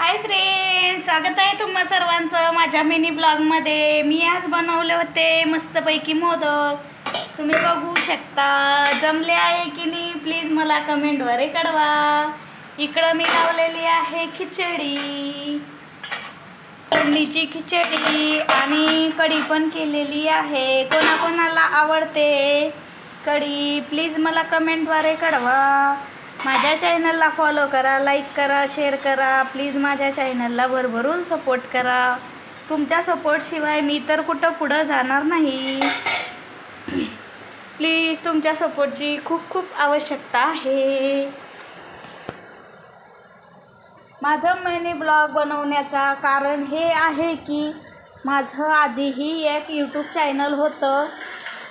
Hi friends, स्वागत आहे तुम्हा सर्वांचं माझ्या मिनी ब्लॉगमध्ये। मी आज बनवले होते मस्तपैकी मोदक। तुम्ही बघू शकता जमले आहे की नाही, प्लीज मला कमेंटद्वारे कळवा। इकडं मी लावलेली आहे खिचडी, फोडणीची खिचडी आणि कढी पण केलेली आहे। कोणाकोणाला आवडते कढी प्लीज मला कमेंटद्वारे कळवा। माझ्या चॅनलला फॉलो करा, लाईक करा, शेअर करा। प्लीज माझ्या चॅनलला भरभरून सपोर्ट करा। तुमच्या सपोर्टशिवाय मी तर कुठं पुढं जाणार नाही। प्लीज तुमच्या सपोर्टची खूप खूप आवश्यकता आहे। माझं मिनी ब्लॉग बनवण्याचा कारण हे आहे की माझं आधीही एक यूट्यूब चॅनल होतं।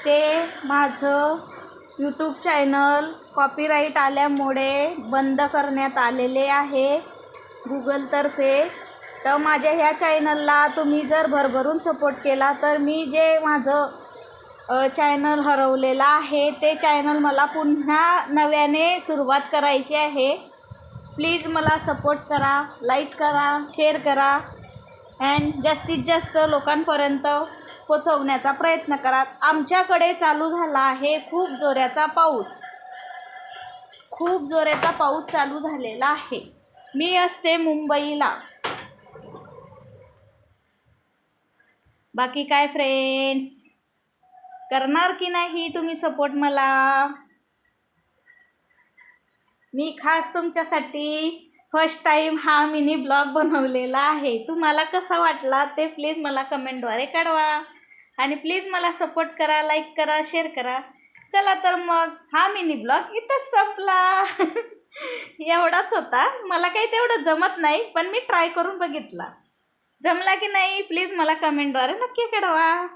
ते माझं यूट्यूब चॅनल कॉपीराईट आल्यामुळे बंद करण्यात आलेले आहे गुगलतर्फे। तर माझ्या ह्या चॅनलला तुम्ही जर भरभरून सपोर्ट केला तर मी जे माझं चॅनल हरवलेलं आहे ते चॅनल मला पुन्हा नव्याने सुरुवात करायची आहे। प्लीज मला सपोर्ट करा, लाईक करा, शेअर करा अँड जास्तीत जास्त लोकांपर्यंत पोचवण्याचा प्रयत्न करा। आमच्याकडे चालू झाला आहे खूप जोराचा पाऊस चालू झालेला आहे। मी असते मुंबईला। बाकी काय फ्रेंड्स, करणार की नाही तुम्ही सपोर्ट मला? मी खास तुमच्यासाठी फर्स्ट टाइम हा मिनी ब्लॉग बनवलेला आहे। तुम्हाला कसा वाटला ते प्लीज मला कमेंटद्वारे कळवा आणि प्लीज मला सपोर्ट करा, लाईक करा, शेअर करा। चला तर मग हा मिनी ब्लॉग इथंच संपला। एवढाच होता। मला काही तेवढं जमत नाही पण मी ट्राय करून बघितला। जमला की नाही प्लीज मला कमेंटद्वारे नक्की कळवा।